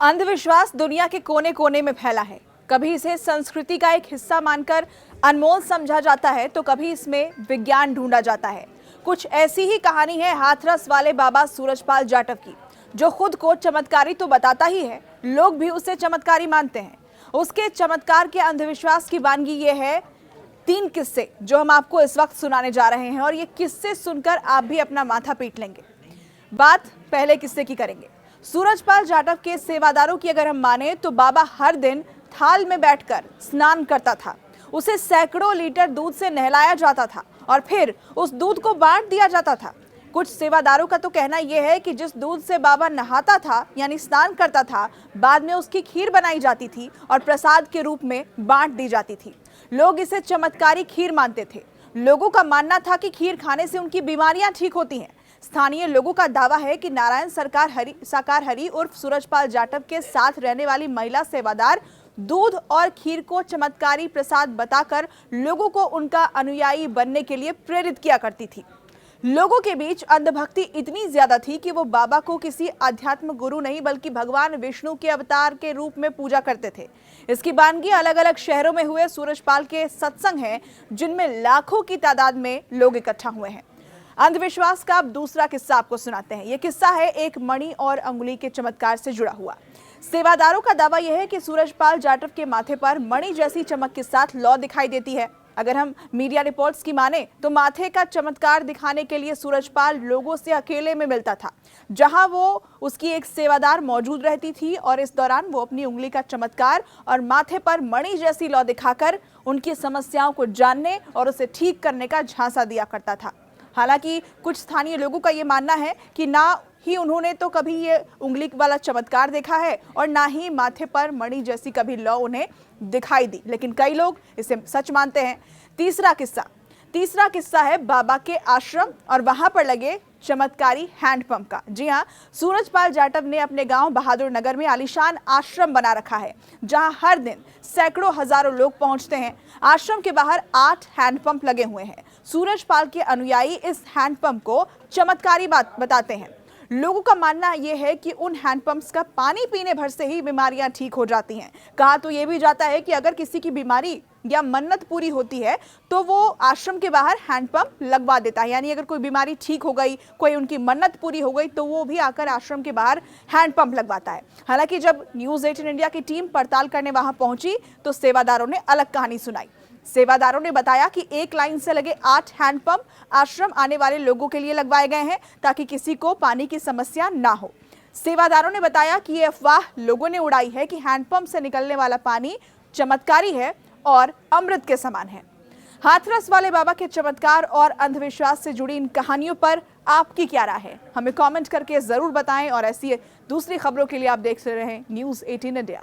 अंधविश्वास दुनिया के कोने कोने में फैला है। कभी इसे संस्कृति का एक हिस्सा मानकर अनमोल समझा जाता है तो कभी इसमें विज्ञान ढूंढा जाता है। कुछ ऐसी ही कहानी है हाथरस वाले बाबा सूरजपाल जाटव की, जो खुद को चमत्कारी तो बताता ही है, लोग भी उसे चमत्कारी मानते हैं। उसके चमत्कार के अंधविश्वास की वानगी ये है 3 किस्से जो हम आपको इस वक्त सुनाने जा रहे हैं, और ये किस्से सुनकर आप भी अपना माथा पीट लेंगे। बात पहले किस्से की करेंगे। सूरजपाल जाटव के सेवादारों की अगर हम माने तो बाबा हर दिन थाल में बैठकर स्नान करता था। उसे सैकड़ों लीटर दूध से नहलाया जाता था और फिर उस दूध को बांट दिया जाता था। कुछ सेवादारों का तो कहना यह है कि जिस दूध से बाबा नहाता था यानी स्नान करता था, बाद में उसकी खीर बनाई जाती थी और प्रसाद के रूप में बांट दी जाती थी। लोग इसे चमत्कारी खीर मानते थे। लोगों का मानना था कि खीर खाने से उनकी बीमारियां ठीक होती हैं। स्थानीय लोगों का दावा है कि नारायण साकार हरी उर्फ सूरजपाल जाटव के साथ रहने वाली महिला सेवादार दूध और खीर को चमत्कारी प्रसाद बताकर लोगों को उनका अनुयायी बनने के लिए प्रेरित किया करती थी। लोगों के बीच अंधभक्ति इतनी ज्यादा थी कि वो बाबा को किसी आध्यात्म गुरु नहीं बल्कि भगवान विष्णु के अवतार के रूप में पूजा करते थे। इसकी वानगी अलग अलग शहरों में हुए सूरजपाल के सत्संग हैं, जिनमें लाखों की तादाद में लोग इकट्ठा हुए हैं। अंधविश्वास का अब दूसरा किस्सा आपको सुनाते हैं। यह किस्सा है एक मणि और अंगुली के चमत्कार से जुड़ा हुआ। सेवादारों का दावा यह है कि सूरजपाल जाटव के माथे पर मणि जैसी चमक के साथ लौ दिखाई देती है। अगर हम मीडिया रिपोर्ट्स की माने तो माथे का चमत्कार दिखाने के लिए सूरजपाल लोगों से अकेले में मिलता था, जहां वो उसकी एक सेवादार मौजूद रहती थी, और इस दौरान वो अपनी उंगली का चमत्कार और माथे पर मणि जैसी लौ दिखाकर उनकी समस्याओं को जानने और उसे ठीक करने का झांसा दिया करता था। हालांकि कुछ स्थानीय लोगों का ये मानना है कि ना ही उन्होंने तो कभी ये उंगली वाला चमत्कार देखा है और ना ही माथे पर मणि जैसी कभी लौ उन्हें दिखाई दी, लेकिन कई लोग इसे सच मानते हैं। तीसरा किस्सा है बाबा के आश्रम और वहां पर लगे चमत्कारी हैंडपंप का। जी हाँ, सूरजपाल जाटव ने अपने गांव बहादुर नगर में आलीशान आश्रम बना रखा है, जहां हर दिन सैकड़ों हजारों लोग पहुंचते हैं। आश्रम के बाहर 8 हैंडपंप लगे हुए हैं। सूरजपाल के अनुयायी इस हैंडपंप को चमत्कारी बात बताते हैं। लोगों का मानना यह है कि उन हैंडपंप्स का पानी पीने भर से ही बीमारियां ठीक हो जाती हैं। कहा तो यह भी जाता है कि अगर किसी की बीमारी या मन्नत पूरी होती है तो वो आश्रम के बाहर हैंडपंप लगवा देता है। यानी अगर कोई बीमारी ठीक हो गई, कोई उनकी मन्नत पूरी हो गई, तो वो भी आकर आश्रम के बाहर हैंडपंप लगवाता है। हालांकि जब न्यूज़ 18 इंडिया की टीम पड़ताल करने वहां पहुंची तो सेवादारों ने अलग कहानी सुनाई। सेवादारों ने बताया कि एक लाइन से लगे 8 हैंडपंप आश्रम आने वाले लोगों के लिए लगवाए गए हैं, ताकि किसी को पानी की समस्या ना हो। सेवादारों ने बताया कि ये अफवाह लोगों ने उड़ाई है कि हैंडपंप से निकलने वाला पानी चमत्कारी है और अमृत के समान है। हाथरस वाले बाबा के चमत्कार और अंधविश्वास से जुड़ी इन कहानियों पर आपकी क्या राय है? हमें कमेंट करके जरूर बताएं, और ऐसी दूसरी खबरों के लिए आप देख रहे हैं न्यूज़ 18 इंडिया।